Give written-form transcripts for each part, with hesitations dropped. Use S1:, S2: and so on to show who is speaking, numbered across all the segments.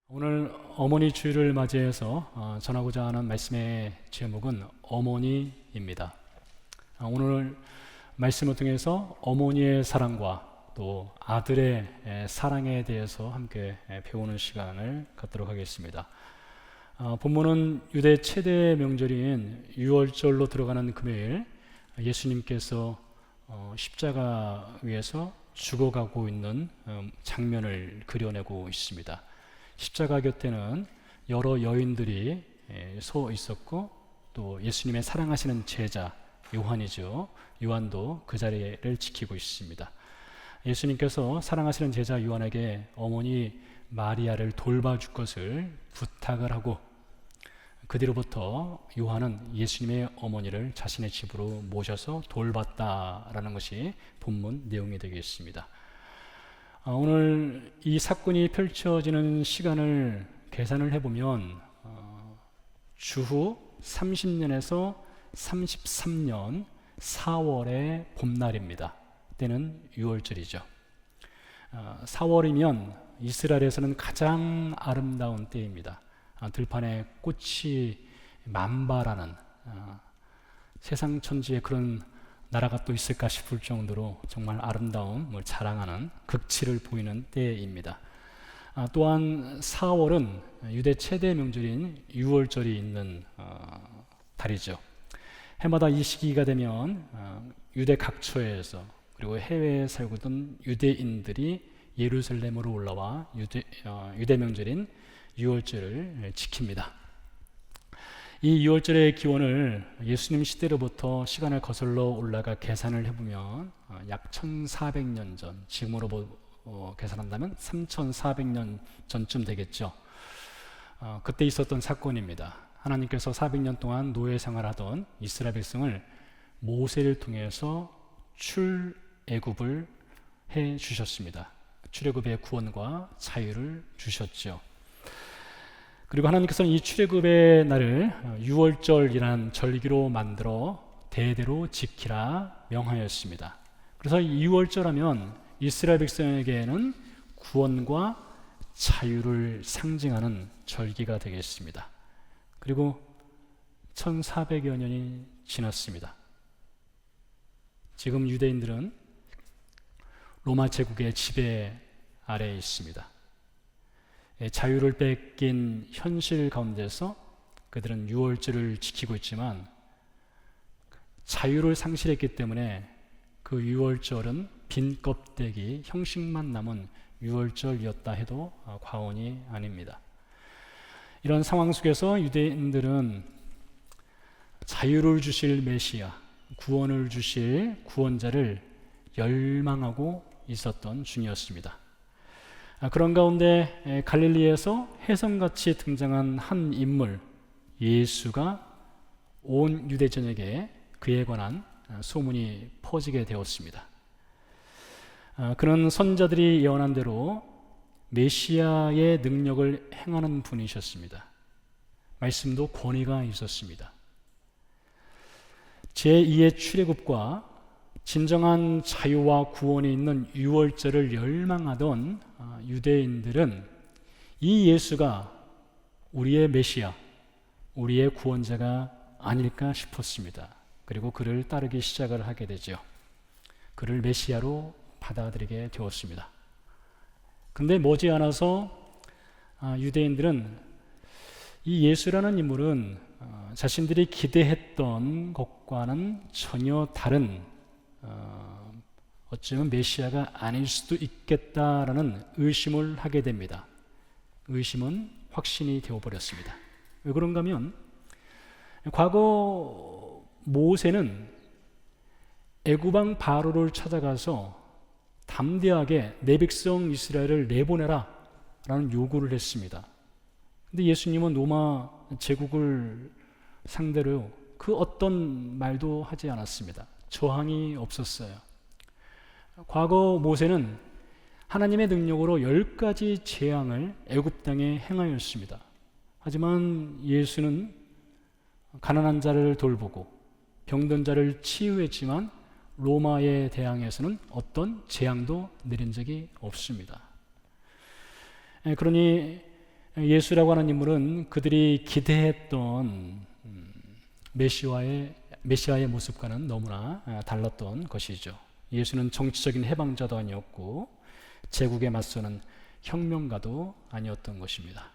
S1: 오늘 어머니 주일을 맞이해서 전하고자 하는 말씀의 제목은 어머니입니다. 오늘 말씀을 통해서 어머니의 사랑과 또 아들의 사랑에 대해서 함께 배우는 시간을 갖도록 하겠습니다. 본문은 유대 최대 명절인 유월절로 들어가는 금요일 예수님께서 십자가 위에서 죽어가고 있는 장면을 그려내고 있습니다. 십자가 곁에는 여러 여인들이 서 있었고 또 예수님의 사랑하시는 제자 요한이죠. 요한도 그 자리를 지키고 있습니다. 예수님께서 사랑하시는 제자 요한에게 어머니 마리아를 돌봐줄 것을 부탁을 하고 그 뒤로부터 요한은 예수님의 어머니를 자신의 집으로 모셔서 돌봤다라는 것이 본문 내용이 되겠습니다. 오늘 이 사건이 펼쳐지는 시간을 계산을 해보면 주후 30년에서 33년 4월의 봄날입니다. 때는 6월절이죠. 4월이면 이스라엘에서는 가장 아름다운 때입니다. 들판에 꽃이 만발하는 세상 천지에 그런 나라가 또 있을까 싶을 정도로 정말 아름다움을 자랑하는 극치를 보이는 때입니다. 또한 4월은 유대 최대 명절인 유월절이 있는 달이죠. 해마다 이 시기가 되면 유대 각처에서 그리고 해외에 살고 있던 유대인들이 예루살렘으로 올라와 유대 명절인 유월절을 지킵니다. 이 유월절의 기원을 예수님 시대로부터 시간을 거슬러 올라가 계산을 해보면 약 1400년 전, 지금으로 계산한다면 3400년 전쯤 되겠죠. 그때 있었던 사건입니다. 하나님께서 400년 동안 노예 생활하던 이스라엘 백성을 모세를 통해서 출애굽을 해 주셨습니다. 출애굽의 구원과 자유를 주셨죠. 그리고 하나님께서는 이 출애굽의 날을 유월절이라는 절기로 만들어 대대로 지키라 명하였습니다. 그래서 이 유월절하면 이스라엘 백성에게는 구원과 자유를 상징하는 절기가 되겠습니다. 그리고 1400여 년이 지났습니다. 지금 유대인들은 로마 제국의 지배 아래에 있습니다. 자유를 뺏긴 현실 가운데서 그들은 유월절을 지키고 있지만 자유를 상실했기 때문에 그 유월절은 빈 껍데기, 형식만 남은 유월절이었다 해도 과언이 아닙니다. 이런 상황 속에서 유대인들은 자유를 주실 메시아, 구원을 주실 구원자를 열망하고 있었던 중이었습니다. 그런 가운데 갈릴리에서 혜성같이 등장한 한 인물 예수가 온 유대 전역에 그에 관한 소문이 퍼지게 되었습니다. 그는 선자들이 예언한 대로 메시아의 능력을 행하는 분이셨습니다. 말씀도 권위가 있었습니다. 제2의 출애굽과 진정한 자유와 구원이 있는 유월절을 열망하던 유대인들은 이 예수가 우리의 메시아, 우리의 구원자가 아닐까 싶었습니다. 그리고 그를 따르기 시작을 하게 되죠. 그를 메시아로 받아들이게 되었습니다. 그런데 머지않아서 유대인들은 이 예수라는 인물은 자신들이 기대했던 것과는 전혀 다른 어쩌면 메시아가 아닐 수도 있겠다라는 의심을 하게 됩니다. 의심은 확신이 되어버렸습니다. 왜 그런가 하면 과거 모세는 애굽왕 바로를 찾아가서 담대하게 내 백성 이스라엘을 내보내라 라는 요구를 했습니다. 근데 예수님은 로마 제국을 상대로 그 어떤 말도 하지 않았습니다. 저항이 없었어요. 과거 모세는 하나님의 능력으로 10가지 재앙을 애굽 땅에 행하였습니다. 하지만 예수는 가난한 자를 돌보고 병든 자를 치유했지만 로마에 대항해서는 어떤 재앙도 내린 적이 없습니다. 그러니 예수라고 하는 인물은 그들이 기대했던 메시아의 모습과는 너무나 달랐던 것이죠. 예수는 정치적인 해방자도 아니었고 제국에 맞서는 혁명가도 아니었던 것입니다.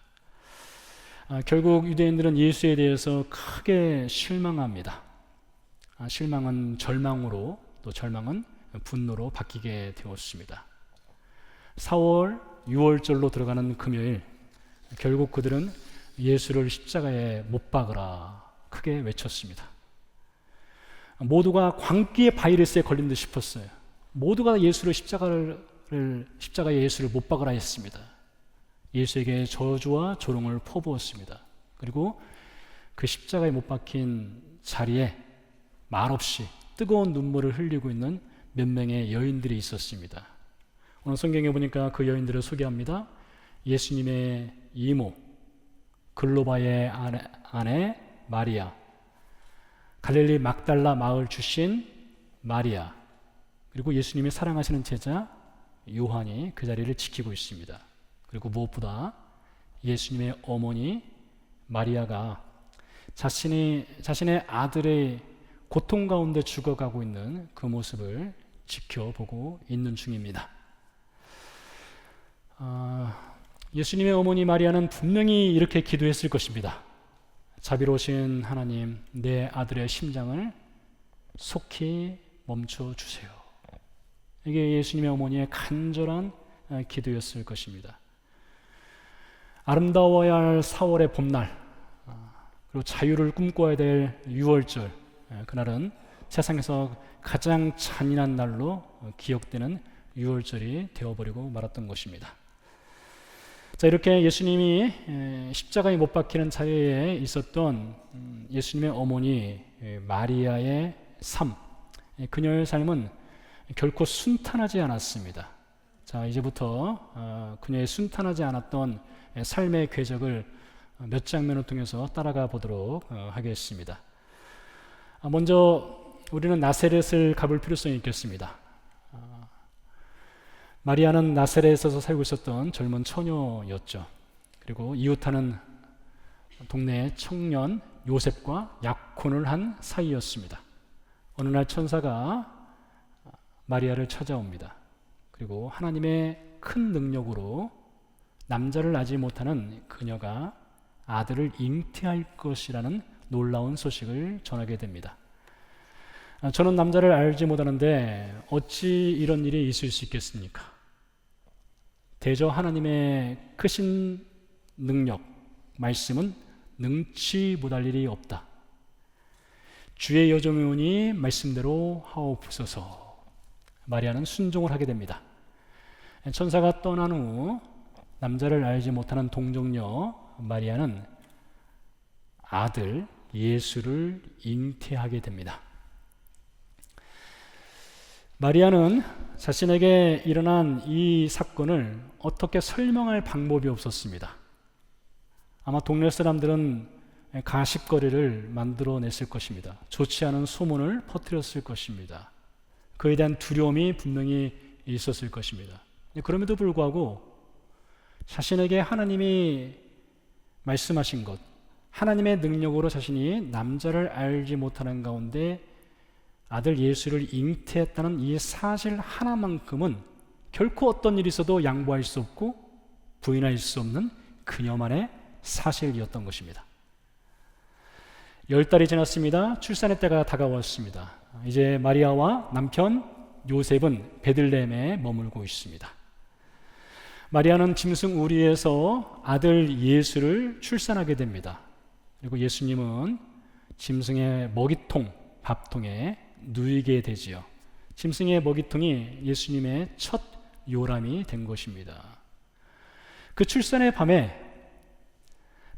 S1: 결국 유대인들은 예수에 대해서 크게 실망합니다. 실망은 절망으로, 또 절망은 분노로 바뀌게 되었습니다. 4월, 6월절로 들어가는 금요일, 결국 그들은 예수를 십자가에 못 박으라 크게 외쳤습니다. 모두가 광기의 바이러스에 걸린 듯 싶었어요. 모두가 십자가에 예수를 못 박으라 했습니다. 예수에게 저주와 조롱을 퍼부었습니다. 그리고 그 십자가에 못 박힌 자리에 말없이 뜨거운 눈물을 흘리고 있는 몇 명의 여인들이 있었습니다. 오늘 성경에 보니까 그 여인들을 소개합니다. 예수님의 이모, 글로바의 아내 마리아, 갈릴리 막달라 마을 출신 마리아, 그리고 예수님이 사랑하시는 제자 요한이 그 자리를 지키고 있습니다. 그리고 무엇보다 예수님의 어머니 마리아가 자신의 아들의 고통 가운데 죽어가고 있는 그 모습을 지켜보고 있는 중입니다. 예수님의 어머니 마리아는 분명히 이렇게 기도했을 것입니다. 자비로우신 하나님, 내 아들의 심장을 속히 멈춰 주세요. 이게 예수님의 어머니의 간절한 기도였을 것입니다. 아름다워야 할 4월의 봄날, 그리고 자유를 꿈꿔야 될 6월절, 그날은 세상에서 가장 잔인한 날로 기억되는 6월절이 되어버리고 말았던 것입니다. 자, 이렇게 예수님이 십자가에 못 박히는 자리에 있었던 예수님의 어머니 마리아의 삶, 그녀의 삶은 결코 순탄하지 않았습니다. 자, 이제부터 그녀의 순탄하지 않았던 삶의 궤적을 몇 장면을 통해서 따라가 보도록 하겠습니다. 먼저 우리는 나사렛을 가볼 필요성이 있겠습니다. 마리아는 나사렛에서 살고 있었던 젊은 처녀였죠. 그리고 이웃하는 동네의 청년 요셉과 약혼을 한 사이였습니다. 어느 날 천사가 마리아를 찾아옵니다. 그리고 하나님의 큰 능력으로 남자를 낳지 못하는 그녀가 아들을 잉태할 것이라는 놀라운 소식을 전하게 됩니다. 저는 남자를 알지 못하는데 어찌 이런 일이 있을 수 있겠습니까? 대저 하나님의 크신 능력, 말씀은 능치 못할 일이 없다. 주의 여종이오니 말씀대로 하옵소서. 마리아는 순종을 하게 됩니다. 천사가 떠난 후 남자를 알지 못하는 동정녀 마리아는 아들 예수를 잉태하게 됩니다. 마리아는 자신에게 일어난 이 사건을 어떻게 설명할 방법이 없었습니다. 아마 동네 사람들은 가십거리를 만들어냈을 것입니다. 좋지 않은 소문을 퍼뜨렸을 것입니다. 그에 대한 두려움이 분명히 있었을 것입니다. 그럼에도 불구하고 자신에게 하나님이 말씀하신 것, 하나님의 능력으로 자신이 남자를 알지 못하는 가운데 아들 예수를 잉태했다는 이 사실 하나만큼은 결코 어떤 일이 있어도 양보할 수 없고 부인할 수 없는 그녀만의 사실이었던 것입니다. 10달이 지났습니다. 출산의 때가 다가왔습니다. 이제 마리아와 남편 요셉은 베들레헴에 머물고 있습니다. 마리아는 짐승 우리에서 아들 예수를 출산하게 됩니다. 그리고 예수님은 짐승의 먹이통, 밥통에 누이게 되지요. 짐승의 먹이통이 예수님의 첫 요람이 된 것입니다. 그 출산의 밤에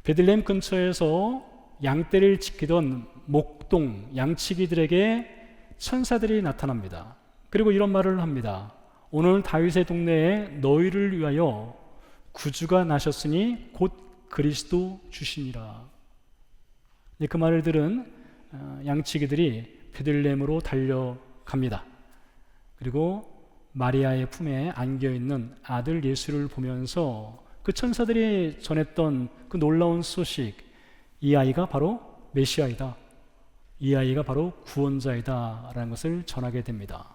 S1: 베들레헴 근처에서 양떼를 지키던 목동 양치기들에게 천사들이 나타납니다. 그리고 이런 말을 합니다. 오늘 다윗의 동네에 너희를 위하여 구주가 나셨으니 곧 그리스도 주시니라. 그 말을 들은 양치기들이 베들레헴으로 달려갑니다. 그리고 마리아의 품에 안겨있는 아들 예수를 보면서 그 천사들이 전했던 그 놀라운 소식, 이 아이가 바로 메시아이다, 이 아이가 바로 구원자이다 라는 것을 전하게 됩니다.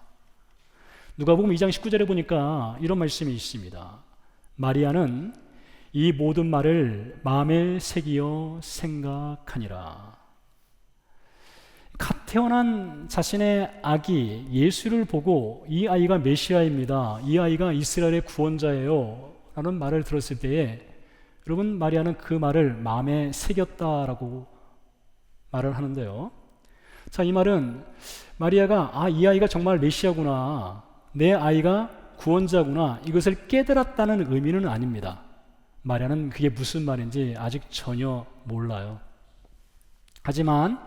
S1: 누가복음 2장 19절에 보니까 이런 말씀이 있습니다. 마리아는 이 모든 말을 마음에 새기어 생각하니라. 갓 태어난 자신의 아기 예수를 보고 이 아이가 메시아입니다, 이 아이가 이스라엘의 구원자예요 라는 말을 들었을 때에 여러분, 마리아는 그 말을 마음에 새겼다라고 말을 하는데요. 자, 이 말은 마리아가 이 아이가 정말 메시아구나, 내 아이가 구원자구나, 이것을 깨달았다는 의미는 아닙니다. 마리아는 그게 무슨 말인지 아직 전혀 몰라요. 하지만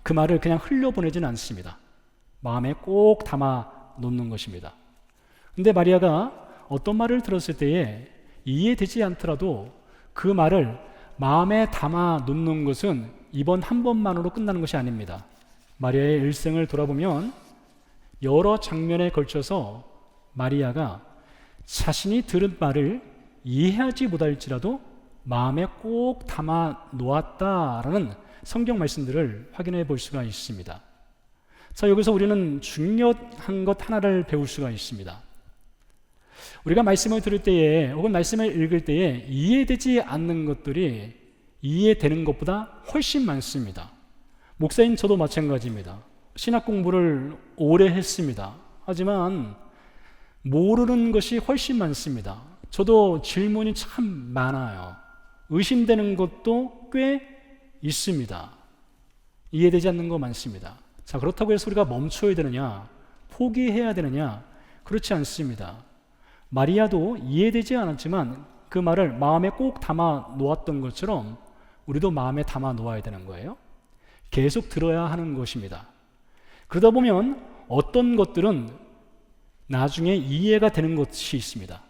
S1: 그 말을 그냥 흘려보내지는 않습니다. 마음에 꼭 담아 놓는 것입니다. 근데 마리아가 어떤 말을 들었을 때에 이해되지 않더라도 그 말을 마음에 담아 놓는 것은 이번 한 번만으로 끝나는 것이 아닙니다. 마리아의 일생을 돌아보면 여러 장면에 걸쳐서 마리아가 자신이 들은 말을 이해하지 못할지라도 마음에 꼭 담아 놓았다라는 성경 말씀들을 확인해 볼 수가 있습니다. 자, 여기서 우리는 중요한 것 하나를 배울 수가 있습니다. 우리가 말씀을 들을 때에 혹은 말씀을 읽을 때에 이해되지 않는 것들이 이해되는 것보다 훨씬 많습니다. 목사인 저도 마찬가지입니다. 신학 공부를 오래 했습니다. 하지만 모르는 것이 훨씬 많습니다. 저도 질문이 참 많아요. 의심되는 것도 꽤 있습니다. 이해되지 않는 거 많습니다. 자, 그렇다고 해서 우리가 멈춰야 되느냐, 포기해야 되느냐? 그렇지 않습니다. 마리아도 이해되지 않았지만 그 말을 마음에 꼭 담아 놓았던 것처럼 우리도 마음에 담아 놓아야 되는 거예요. 계속 들어야 하는 것입니다. 그러다 보면 어떤 것들은 나중에 이해가 되는 것이 있습니다.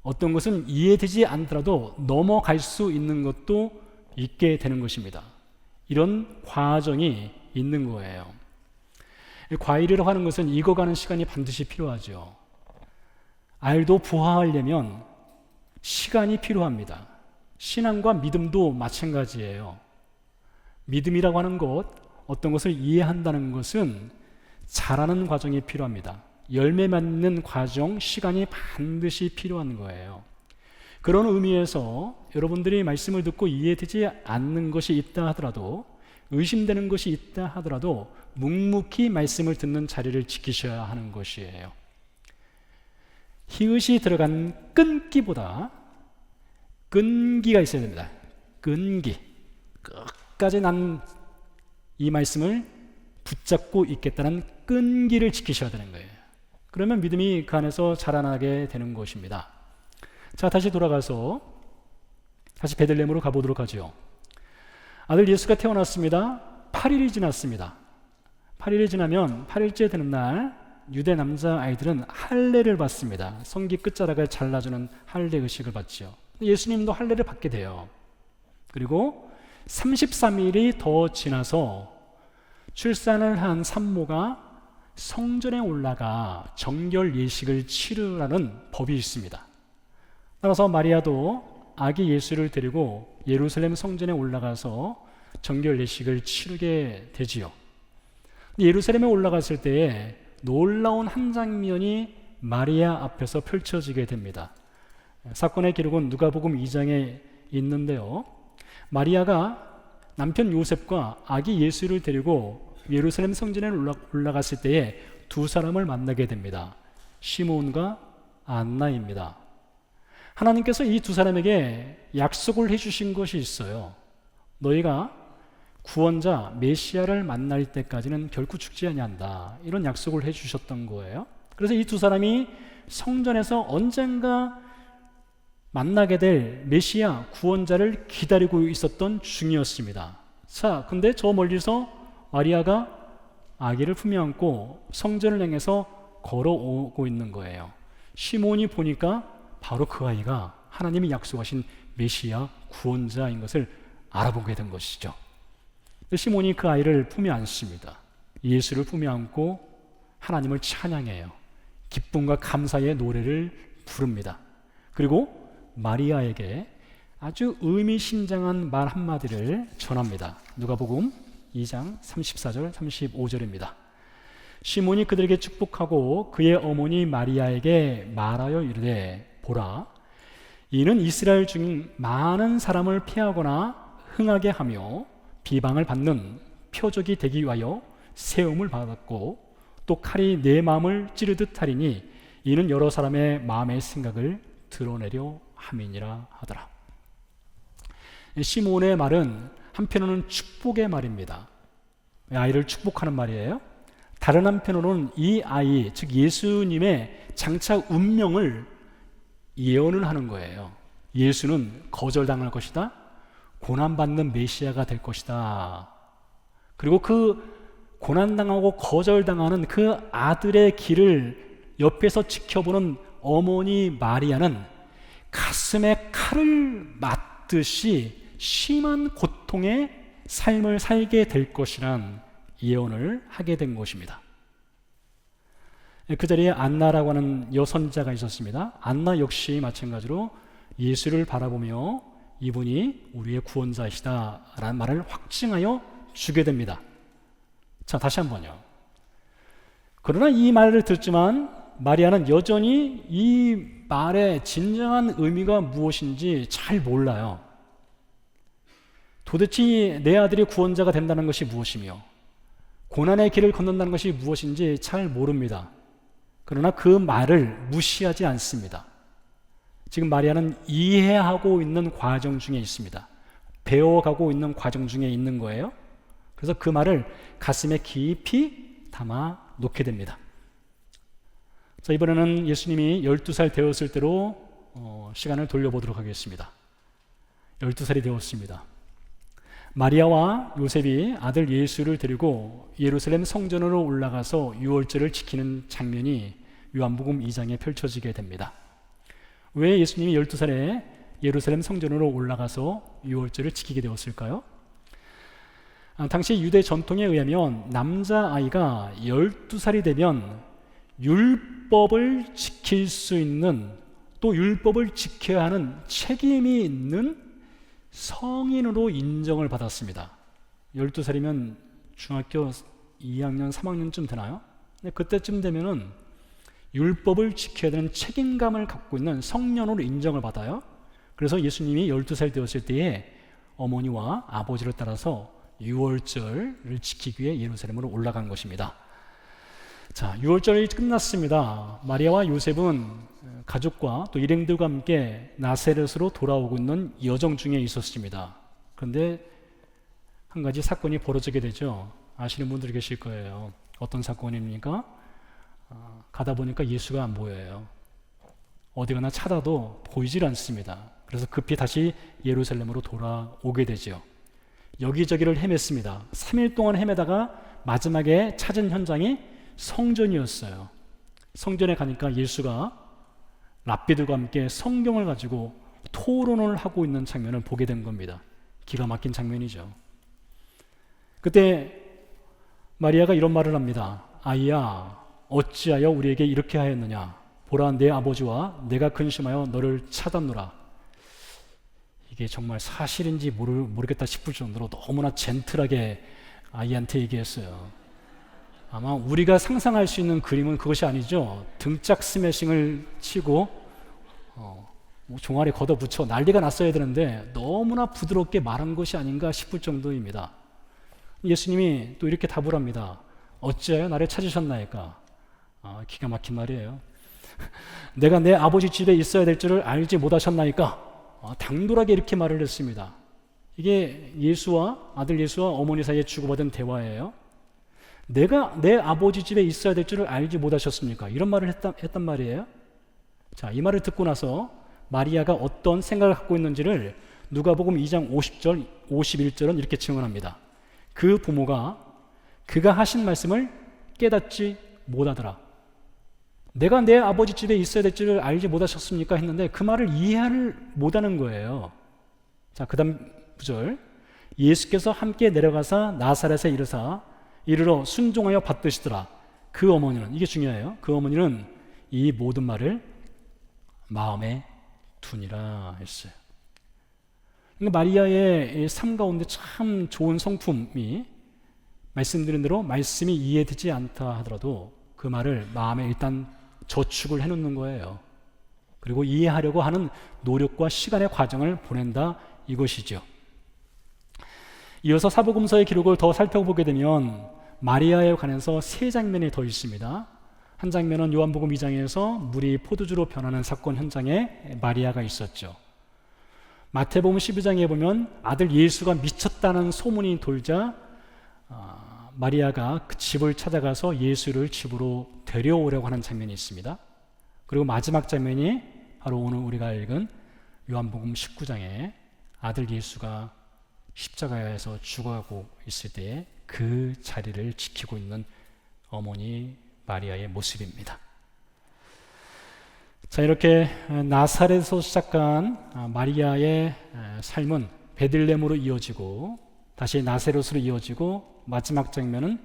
S1: 어떤 것은 이해되지 않더라도 넘어갈 수 있는 것도 있게 되는 것입니다. 이런 과정이 있는 거예요. 과일이라고 하는 것은 익어가는 시간이 반드시 필요하죠. 알도 부화하려면 시간이 필요합니다. 신앙과 믿음도 마찬가지예요. 믿음이라고 하는 것, 어떤 것을 이해한다는 것은 자라는 과정이 필요합니다. 열매 맺는 과정, 시간이 반드시 필요한 거예요. 그런 의미에서 여러분들이 말씀을 듣고 이해되지 않는 것이 있다 하더라도, 의심되는 것이 있다 하더라도 묵묵히 말씀을 듣는 자리를 지키셔야 하는 것이에요. 히읗이 들어간 끈기보다 끈기가 있어야 됩니다. 끈기. 끝까지 난 이 말씀을 붙잡고 있겠다는 끈기를 지키셔야 되는 거예요. 그러면 믿음이 그 안에서 자라나게 되는 것입니다. 자, 다시 돌아가서 다시 베들레헴으로 가보도록 하죠. 아들 예수가 태어났습니다. 8일이 지났습니다. 8일이 지나면 8일째 되는 날 유대 남자 아이들은 할례를 받습니다. 성기 끝자락을 잘라주는 할례 의식을 받죠. 예수님도 할례를 받게 돼요. 그리고 33일이 더 지나서 출산을 한 산모가 성전에 올라가 정결 예식을 치르라는 법이 있습니다. 따라서 마리아도 아기 예수를 데리고 예루살렘 성전에 올라가서 정결 예식을 치르게 되지요. 예루살렘에 올라갔을 때에 놀라운 한 장면이 마리아 앞에서 펼쳐지게 됩니다. 사건의 기록은 누가복음 2장에 있는데요. 마리아가 남편 요셉과 아기 예수를 데리고 예루살렘 성전에 올라갔을 때에 두 사람을 만나게 됩니다. 시몬과 안나입니다. 하나님께서 이 두 사람에게 약속을 해주신 것이 있어요. 너희가 구원자 메시아를 만날 때까지는 결코 죽지 아니한다. 이런 약속을 해주셨던 거예요. 그래서 이 두 사람이 성전에서 언젠가 만나게 될 메시아 구원자를 기다리고 있었던 중이었습니다. 자, 근데 저 멀리서 마리아가 아기를 품에 안고 성전을 향해서 걸어오고 있는 거예요. 시몬이 보니까 바로 그 아이가 하나님이 약속하신 메시아 구원자인 것을 알아보게 된 것이죠. 시몬이 그 아이를 품에 안습니다. 예수를 품에 안고 하나님을 찬양해요. 기쁨과 감사의 노래를 부릅니다. 그리고 마리아에게 아주 의미심장한 말 한마디를 전합니다. 누가복음 2장 34절 35절입니다. 시몬이 그들에게 축복하고 그의 어머니 마리아에게 말하여 이르되 보라, 이는 이스라엘 중 많은 사람을 피하거나 흥하게 하며 비방을 받는 표적이 되기 위하여 세움을 받았고 또 칼이 내 마음을 찌르듯 하리니 이는 여러 사람의 마음의 생각을 드러내려 함이니라 하더라. 시몬의 말은 한편으로는 축복의 말입니다. 아이를 축복하는 말이에요. 다른 한편으로는 이 아이, 즉 예수님의 장차 운명을 예언을 하는 거예요. 예수는 거절당할 것이다, 고난받는 메시아가 될 것이다. 그리고 그 고난당하고 거절당하는 그 아들의 길을 옆에서 지켜보는 어머니 마리아는 가슴에 칼을 맞듯이 심한 고통의 삶을 살게 될 것이란 예언을 하게 된 것입니다. 그 자리에 안나라고 하는 여선자가 있었습니다. 안나 역시 마찬가지로 예수를 바라보며 이분이 우리의 구원자이시다 라는 말을 확증하여 주게 됩니다. 자, 다시 한번요. 그러나 이 말을 듣지만 마리아는 여전히 이 말의 진정한 의미가 무엇인지 잘 몰라요. 도대체 내 아들이 구원자가 된다는 것이 무엇이며 고난의 길을 걷는다는 것이 무엇인지 잘 모릅니다. 그러나 그 말을 무시하지 않습니다. 지금 마리아는 이해하고 있는 과정 중에 있습니다. 배워가고 있는 과정 중에 있는 거예요. 그래서 그 말을 가슴에 깊이 담아 놓게 됩니다. 자, 이번에는 예수님이 12살 되었을 때로 시간을 돌려보도록 하겠습니다. 12살이 되었습니다. 마리아와 요셉이 아들 예수를 데리고 예루살렘 성전으로 올라가서 유월절을 지키는 장면이 요한복음 2장에 펼쳐지게 됩니다. 왜 예수님이 12살에 예루살렘 성전으로 올라가서 유월절을 지키게 되었을까요? 당시 유대 전통에 의하면 남자아이가 12살이 되면 율법을 지킬 수 있는, 또 율법을 지켜야 하는 책임이 있는 성인으로 인정을 받았습니다. 12살이면 중학교 2학년, 3학년쯤 되나요? 그때쯤 되면은 율법을 지켜야 되는 책임감을 갖고 있는 성년으로 인정을 받아요. 그래서 예수님이 12살 되었을 때에 어머니와 아버지를 따라서 유월절을 지키기 위해 예루살렘으로 올라간 것입니다. 자, 유월절이 끝났습니다. 마리아와 요셉은 가족과 또 일행들과 함께 나사렛으로 돌아오고 있는 여정 중에 있었습니다. 그런데 한 가지 사건이 벌어지게 되죠. 아시는 분들이 계실 거예요. 어떤 사건입니까? 가다 보니까 예수가 안 보여요. 어디 가나 찾아도 보이질 않습니다. 그래서 급히 다시 예루살렘으로 돌아오게 되죠. 여기저기를 헤맸습니다. 3일 동안 헤매다가 마지막에 찾은 현장이 성전이었어요. 성전에 가니까 예수가 랍비들과 함께 성경을 가지고 토론을 하고 있는 장면을 보게 된 겁니다. 기가 막힌 장면이죠. 그때 마리아가 이런 말을 합니다. 아이야, 어찌하여 우리에게 이렇게 하였느냐? 보라, 내 아버지와 내가 근심하여 너를 찾았노라. 이게 정말 사실인지 모르겠다 싶을 정도로 너무나 젠틀하게 아이한테 얘기했어요. 아마 우리가 상상할 수 있는 그림은 그것이 아니죠. 등짝 스매싱을 치고 종아리 걷어붙여 난리가 났어야 되는데 너무나 부드럽게 말한 것이 아닌가 싶을 정도입니다. 예수님이 또 이렇게 답을 합니다. 어찌하여 나를 찾으셨나이까? 기가 막힌 말이에요. 내가 내 아버지 집에 있어야 될 줄을 알지 못하셨나이까? 당돌하게 이렇게 말을 했습니다. 이게 아들 예수와 어머니 사이에 주고받은 대화예요. 내가 내 아버지 집에 있어야 될 줄을 알지 못하셨습니까? 이런 말을 했단 말이에요. 자, 이 말을 듣고 나서 마리아가 어떤 생각을 갖고 있는지를 누가복음 2장 50절, 51절은 이렇게 증언합니다. 그 부모가 그가 하신 말씀을 깨닫지 못하더라. 내가 내 아버지 집에 있어야 될 줄을 알지 못하셨습니까? 했는데 그 말을 이해를 못하는 거예요. 자, 그 다음 구절. 예수께서 함께 내려가사 나사렛에 이르러 순종하여 받드시더라. 그 어머니는, 이게 중요해요. 그 어머니는 이 모든 말을 마음에 두니라 했어요. 그러니까 마리아의 삶 가운데 참 좋은 성품이 말씀드린 대로 말씀이 이해되지 않다 하더라도 그 말을 마음에 일단 저축을 해놓는 거예요. 그리고 이해하려고 하는 노력과 시간의 과정을 보낸다 이것이죠. 이어서 사복음서의 기록을 더 살펴보게 되면 마리아에 관해서 세 장면이 더 있습니다. 한 장면은 요한복음 2장에서 물이 포도주로 변하는 사건 현장에 마리아가 있었죠. 마태복음 12장에 보면 아들 예수가 미쳤다는 소문이 돌자 마리아가 그 집을 찾아가서 예수를 집으로 데려오려고 하는 장면이 있습니다. 그리고 마지막 장면이 바로 오늘 우리가 읽은 요한복음 19장에 아들 예수가 십자가에서 죽어가고 있을 때에 그 자리를 지키고 있는 어머니 마리아의 모습입니다. 자, 이렇게 나사렛에서 시작한 마리아의 삶은 베들레헴으로 이어지고 다시 나사렛으로 이어지고 마지막 장면은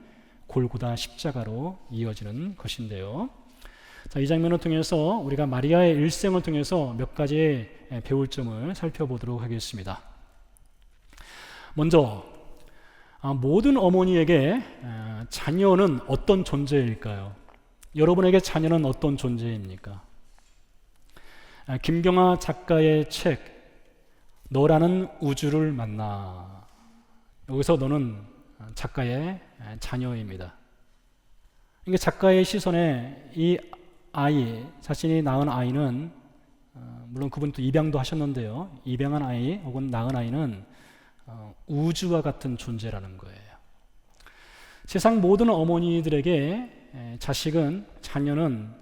S1: 골고다 십자가로 이어지는 것인데요. 자, 이 장면을 통해서 우리가 마리아의 일생을 통해서 몇 가지 배울 점을 살펴보도록 하겠습니다. 먼저 모든 어머니에게 자녀는 어떤 존재일까요? 여러분에게 자녀는 어떤 존재입니까? 김경아 작가의 책 너라는 우주를 만나, 여기서 너는 작가의 자녀입니다. 그러니까 작가의 시선에 이 아이, 자신이 낳은 아이는 물론 그분도 입양도 하셨는데요, 입양한 아이 혹은 낳은 아이는 우주와 같은 존재라는 거예요. 세상 모든 어머니들에게 자녀는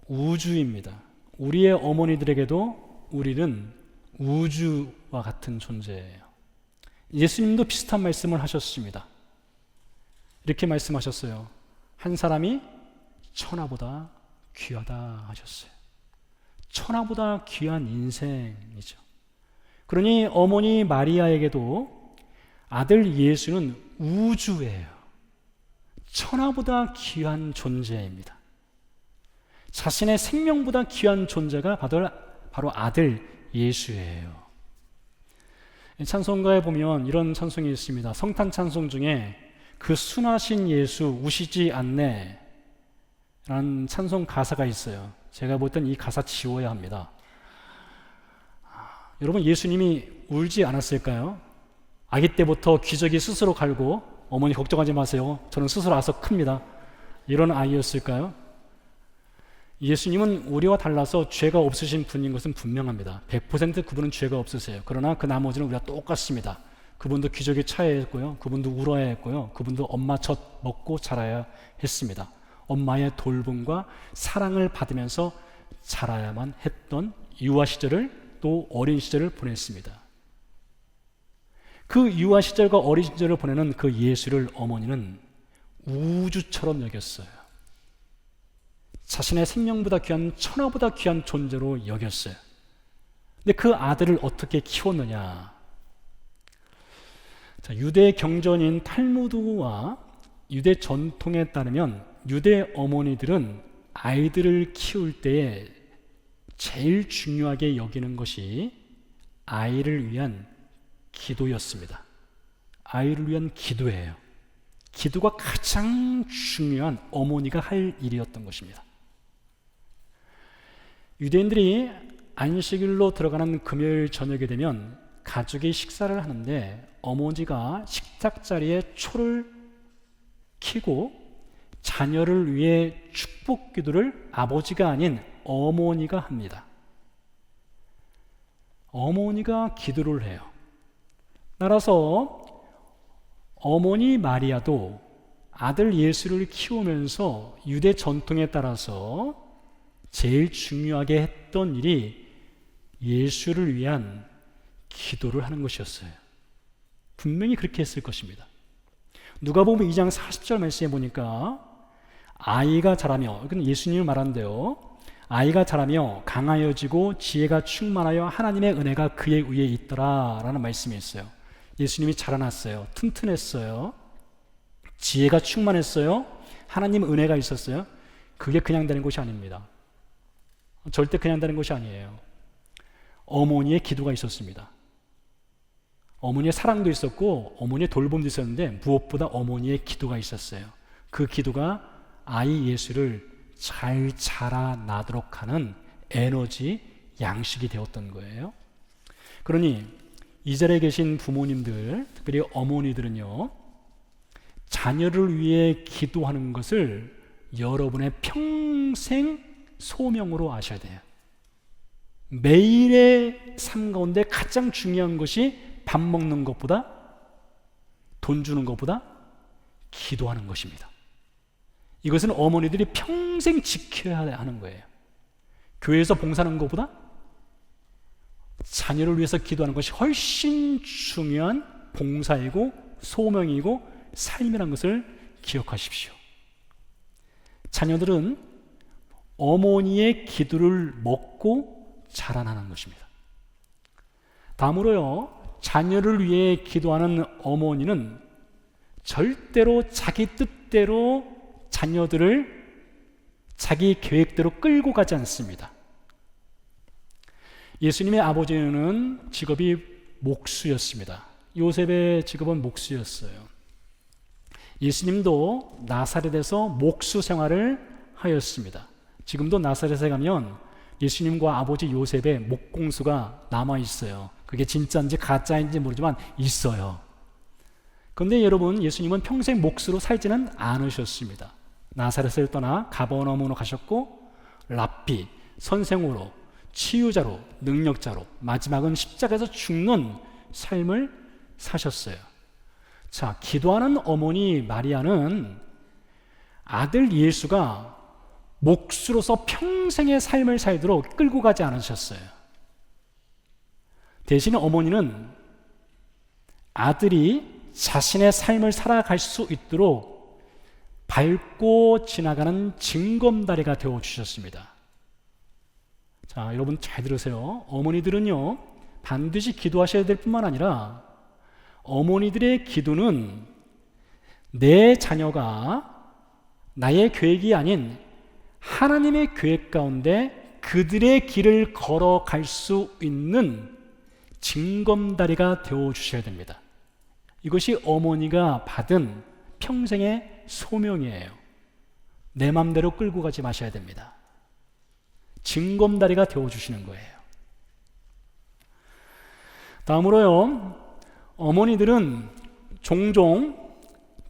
S1: 우주입니다. 우리의 어머니들에게도 우리는 우주와 같은 존재예요. 예수님도 비슷한 말씀을 하셨습니다. 이렇게 말씀하셨어요. 한 사람이 천하보다 귀하다 하셨어요. 천하보다 귀한 인생이죠. 그러니 어머니 마리아에게도 아들 예수는 우주예요. 천하보다 귀한 존재입니다. 자신의 생명보다 귀한 존재가 바로 아들 예수예요. 찬송가에 보면 이런 찬송이 있습니다. 성탄 찬송 중에 그 순하신 예수 우시지 않네 라는 찬송 가사가 있어요. 제가 볼 땐 이 가사 지워야 합니다. 여러분, 예수님이 울지 않았을까요? 아기 때부터 기저귀 스스로 갈고 어머니 걱정하지 마세요, 저는 스스로 알아서 큽니다, 이런 아이였을까요? 예수님은 우리와 달라서 죄가 없으신 분인 것은 분명합니다. 100% 그분은 죄가 없으세요. 그러나 그 나머지는 우리가 똑같습니다. 그분도 기저귀 차야 했고요, 그분도 울어야 했고요, 그분도 엄마 젖 먹고 자라야 했습니다. 엄마의 돌봄과 사랑을 받으면서 자라야만 했던 유아 시절을, 또 어린 시절을 보냈습니다. 그 유아 시절과 어린 시절을 보내는 그 예수를 어머니는 우주처럼 여겼어요. 자신의 생명보다 귀한, 천하보다 귀한 존재로 여겼어요. 근데 그 아들을 어떻게 키웠느냐? 자, 유대 경전인 탈무드와 유대 전통에 따르면 유대 어머니들은 아이들을 키울 때에 제일 중요하게 여기는 것이 아이를 위한 기도였습니다. 아이를 위한 기도예요. 기도가 가장 중요한 어머니가 할 일이었던 것입니다. 유대인들이 안식일로 들어가는 금요일 저녁이 되면 가족이 식사를 하는데 어머니가 식탁 자리에 초를 켜고 자녀를 위해 축복 기도를 아버지가 아닌 어머니가 합니다. 어머니가 기도를 해요. 따라서 어머니 마리아도 아들 예수를 키우면서 유대 전통에 따라서 제일 중요하게 했던 일이 예수를 위한 기도를 하는 것이었어요. 분명히 그렇게 했을 것입니다. 누가복음 2장 40절 말씀에 보니까 아이가 자라며, 이건 예수님이 말한대요. 아이가 자라며 강하여지고 지혜가 충만하여 하나님의 은혜가 그의 위에 있더라 라는 말씀이 있어요. 예수님이 자라났어요. 튼튼했어요. 지혜가 충만했어요. 하나님 은혜가 있었어요. 그게 그냥 되는 것이 아닙니다. 절대 그냥 되는 것이 아니에요. 어머니의 기도가 있었습니다. 어머니의 사랑도 있었고 어머니의 돌봄도 있었는데 무엇보다 어머니의 기도가 있었어요. 그 기도가 아이 예수를 잘 자라나도록 하는 에너지, 양식이 되었던 거예요. 그러니 이 자리에 계신 부모님들, 특별히 어머니들은요, 자녀를 위해 기도하는 것을 여러분의 평생 소명으로 아셔야 돼요. 매일의 삶 가운데 가장 중요한 것이 밥 먹는 것보다, 돈 주는 것보다 기도하는 것입니다. 이것은 어머니들이 평생 지켜야 하는 거예요. 교회에서 봉사하는 것보다 자녀를 위해서 기도하는 것이 훨씬 중요한 봉사이고 소명이고 삶이라는 것을 기억하십시오. 자녀들은 어머니의 기도를 먹고 자라나는 것입니다. 다음으로요, 자녀를 위해 기도하는 어머니는 절대로 자기 뜻대로 자녀들을 자기 계획대로 끌고 가지 않습니다. 예수님의 아버지는 직업이 목수였습니다. 요셉의 직업은 목수였어요. 예수님도 나사렛에서 목수 생활을 하였습니다. 지금도 나사렛에 가면 예수님과 아버지 요셉의 목공수가 남아있어요. 그게 진짜인지 가짜인지 모르지만 있어요. 그런데 여러분, 예수님은 평생 목수로 살지는 않으셨습니다. 나사렛을 떠나 가버나움으로 가셨고 랍비, 선생으로, 치유자로, 능력자로, 마지막은 십자가에서 죽는 삶을 사셨어요. 자, 기도하는 어머니 마리아는 아들 예수가 목수로서 평생의 삶을 살도록 끌고 가지 않으셨어요. 대신 어머니는 아들이 자신의 삶을 살아갈 수 있도록 밟고 지나가는 징검다리가 되어주셨습니다. 자, 여러분 잘 들으세요. 어머니들은요, 반드시 기도하셔야 될 뿐만 아니라 어머니들의 기도는 내 자녀가 나의 계획이 아닌 하나님의 계획 가운데 그들의 길을 걸어갈 수 있는 징검다리가 되어주셔야 됩니다. 이것이 어머니가 받은 평생의 소명이에요. 내 맘대로 끌고 가지 마셔야 됩니다. 징검다리가 되어주시는 거예요. 다음으로요, 어머니들은 종종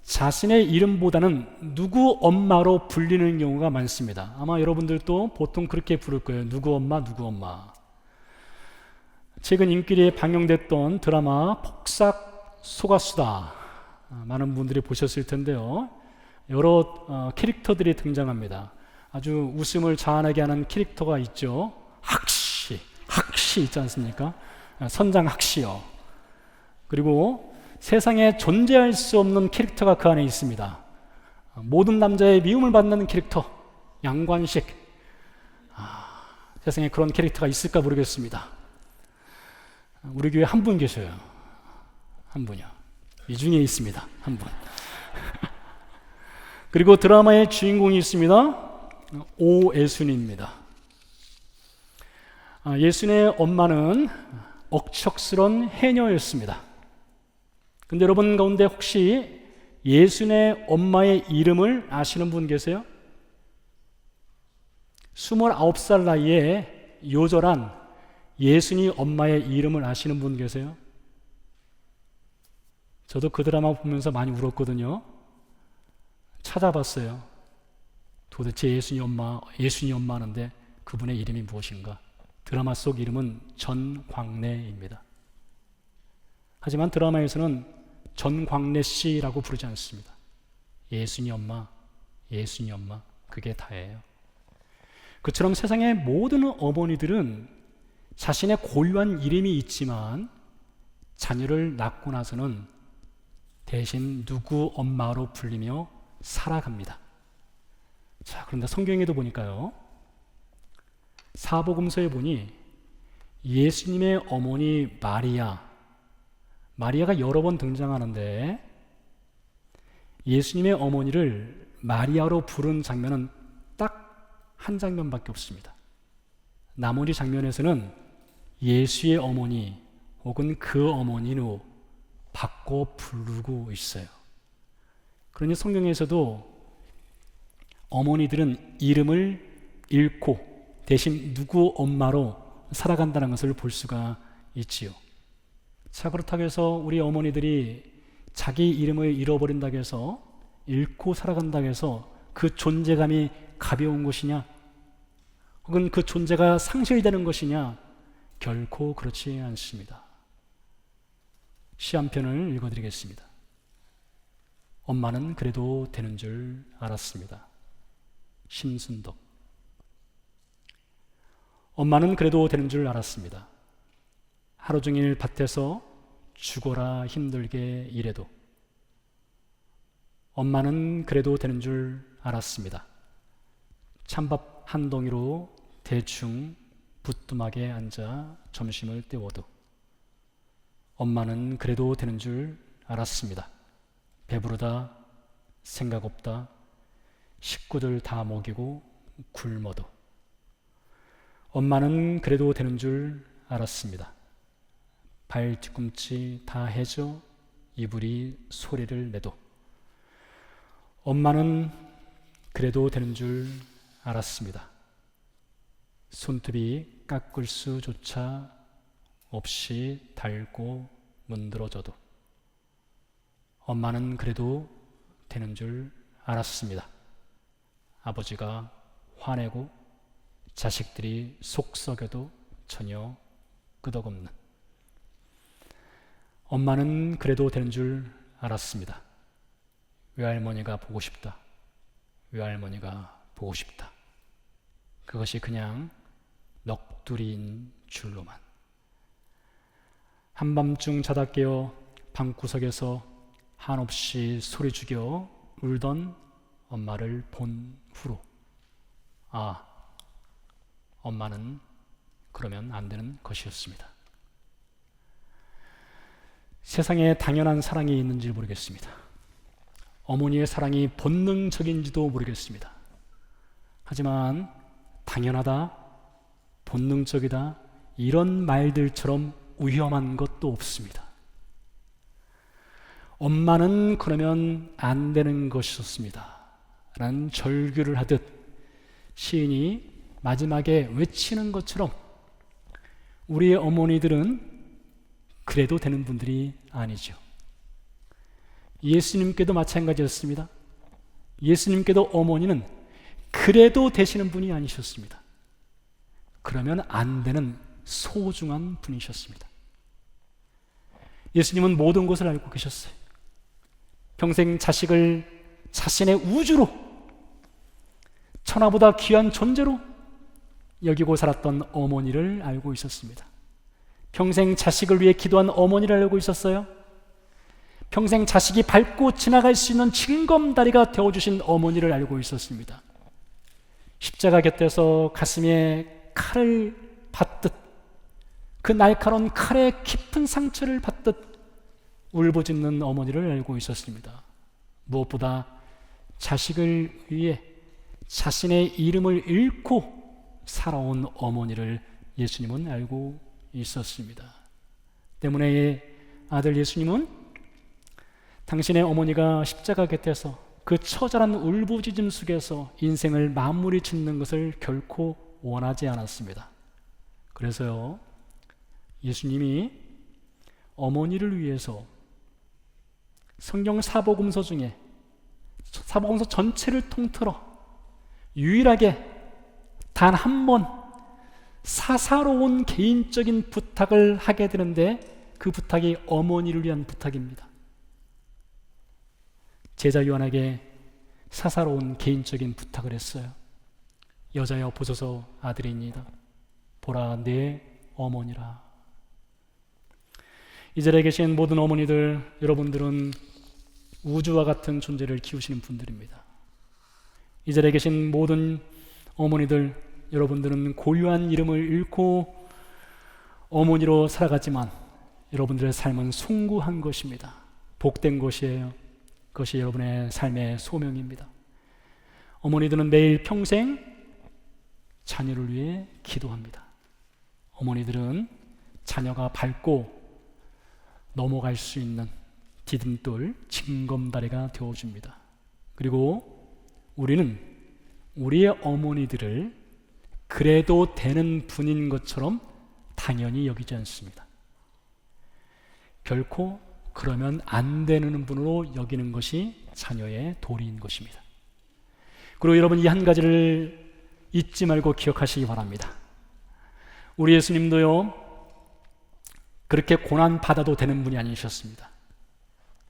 S1: 자신의 이름보다는 누구 엄마로 불리는 경우가 많습니다. 아마 여러분들도 보통 그렇게 부를 거예요. 누구 엄마, 누구 엄마. 최근 인기리에 방영됐던 드라마 폭삭 속았수다, 많은 분들이 보셨을 텐데요. 여러 캐릭터들이 등장합니다. 아주 웃음을 자아내게 하는 캐릭터가 있죠. 학시 있지 않습니까? 선장 학시요. 그리고 세상에 존재할 수 없는 캐릭터가 그 안에 있습니다. 모든 남자의 미움을 받는 캐릭터, 양관식. 세상에 그런 캐릭터가 있을까 모르겠습니다. 우리 교회 한 분 계셔요. 한 분이요. 이 중에 있습니다. 한 분. 그리고 드라마의 주인공이 있습니다. 오애순입니다. 예순의 엄마는 억척스런 해녀였습니다. 근데 여러분 가운데 혹시 예순의 엄마의 이름을 아시는 분 계세요? 29살 나이에 요절한 예순이 엄마의 이름을 아시는 분 계세요? 저도 그 드라마 보면서 많이 울었거든요. 찾아봤어요. 도대체 예순이 엄마 하는데 그분의 이름이 무엇인가? 드라마 속 이름은 전광래입니다. 하지만 드라마에서는 전광래 씨라고 부르지 않습니다. 예순이 엄마, 그게 다예요. 그처럼 세상의 모든 어머니들은 자신의 고유한 이름이 있지만 자녀를 낳고 나서는 대신 누구 엄마로 불리며 살아갑니다. 자, 그런데 성경에도 보니까요, 사복음서에 보니 예수님의 어머니 마리아가 여러 번 등장하는데 예수님의 어머니를 마리아로 부른 장면은 딱 한 장면밖에 없습니다. 나머지 장면에서는 예수의 어머니 혹은 그 어머니로 바꿔 부르고 있어요. 그러니 성경에서도 어머니들은 이름을 잃고 대신 누구 엄마로 살아간다는 것을 볼 수가 있지요. 자, 그렇다고 해서 우리 어머니들이 자기 이름을 잃어버린다고 해서, 잃고 살아간다고 해서 그 존재감이 가벼운 것이냐, 혹은 그 존재가 상실되는 것이냐? 결코 그렇지 않습니다. 시 한 편을 읽어드리겠습니다. 엄마는 그래도 되는 줄 알았습니다. 심순덕. 엄마는 그래도 되는 줄 알았습니다. 하루 종일 밭에서 죽어라 힘들게 일해도 엄마는 그래도 되는 줄 알았습니다. 찬밥 한 덩이로 대충 부뚜막에 앉아 점심을 때워도 엄마는 그래도 되는 줄 알았습니다. 배부르다, 생각 없다, 식구들 다 먹이고 굶어도 엄마는 그래도 되는 줄 알았습니다. 발 뒤꿈치 다 해줘 이불이 소리를 내도 엄마는 그래도 되는 줄 알았습니다. 손톱이 깎을 수조차 없이 달고 문드러져도 엄마는 그래도 되는 줄 알았습니다. 아버지가 화내고 자식들이 속썩여도 전혀 끄덕없는 엄마는 그래도 되는 줄 알았습니다. 외할머니가 보고 싶다. 외할머니가 보고 싶다. 그것이 그냥 넋두리인 줄로만. 한밤중 자다 깨어 방구석에서 한없이 소리 죽여 울던 엄마를 본 후로 아, 엄마는 그러면 안 되는 것이었습니다. 세상에 당연한 사랑이 있는지 모르겠습니다. 어머니의 사랑이 본능적인지도 모르겠습니다. 하지만 당연하다, 본능적이다, 이런 말들처럼 위험한 것도 없습니다. 엄마는 그러면 안 되는 것이었습니다. 라는 절규를 하듯 시인이 마지막에 외치는 것처럼 우리의 어머니들은 그래도 되는 분들이 아니죠. 예수님께도 마찬가지였습니다. 예수님께도 어머니는 그래도 되시는 분이 아니셨습니다. 그러면 안 되는 소중한 분이셨습니다. 예수님은 모든 것을 알고 계셨어요. 평생 자식을 자신의 우주로, 천하보다 귀한 존재로 여기고 살았던 어머니를 알고 있었습니다. 평생 자식을 위해 기도한 어머니를 알고 있었어요. 평생 자식이 밟고 지나갈 수 있는 징검다리가 되어주신 어머니를 알고 있었습니다. 십자가 곁에서 가슴에 칼을 받듯, 그 날카로운 칼의 깊은 상처를 받듯 울부짖는 어머니를 알고 있었습니다. 무엇보다 자식을 위해 자신의 이름을 잃고 살아온 어머니를 예수님은 알고 있었습니다. 때문에 아들 예수님은 당신의 어머니가 십자가 곁에서 그 처절한 울부짖음 속에서 인생을 마무리 짓는 것을 결코 원하지 않았습니다. 그래서요, 예수님이 어머니를 위해서 성경 사복음서 중에 사복음서 전체를 통틀어 유일하게 단 한 번 사사로운 개인적인 부탁을 하게 되는데 그 부탁이 어머니를 위한 부탁입니다. 제자 요한에게 사사로운 개인적인 부탁을 했어요. 여자여 보소서 아들이니이다. 보라 내 어머니라. 이 자리에 계신 모든 어머니들, 여러분들은 우주와 같은 존재를 키우시는 분들입니다. 이 자리에 계신 모든 어머니들, 여러분들은 고유한 이름을 잃고 어머니로 살아가지만 여러분들의 삶은 숭고한 것입니다. 복된 것이에요. 그것이 여러분의 삶의 소명입니다. 어머니들은 매일 평생 자녀를 위해 기도합니다. 어머니들은 자녀가 밟고 넘어갈 수 있는 디딤돌, 징검다리가 되어줍니다. 그리고 우리는 우리의 어머니들을 그래도 되는 분인 것처럼 당연히 여기지 않습니다. 결코 그러면 안 되는 분으로 여기는 것이 자녀의 도리인 것입니다. 그리고 여러분, 이 한 가지를 잊지 말고 기억하시기 바랍니다. 우리 예수님도요, 그렇게 고난받아도 되는 분이 아니셨습니다.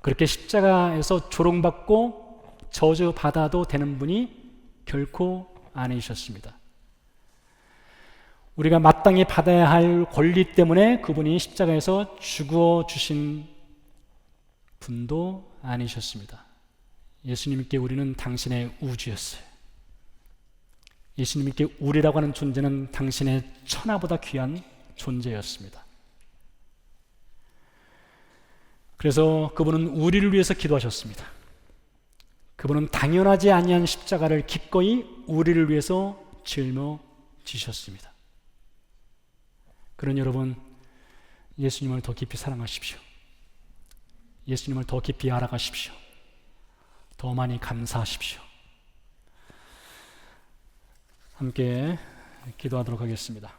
S1: 그렇게 십자가에서 조롱받고 저주받아도 되는 분이 결코 아니셨습니다. 우리가 마땅히 받아야 할 권리 때문에 그분이 십자가에서 죽어주신 분도 아니셨습니다. 예수님께 우리는 당신의 우주였어요. 예수님께 우리라고 하는 존재는 당신의 천하보다 귀한 존재였습니다. 그래서 그분은 우리를 위해서 기도하셨습니다. 그분은 당연하지 아니한 십자가를 기꺼이 우리를 위해서 짊어지셨습니다. 그런 여러분, 예수님을 더 깊이 사랑하십시오. 예수님을 더 깊이 알아가십시오. 더 많이 감사하십시오. 함께 기도하도록 하겠습니다.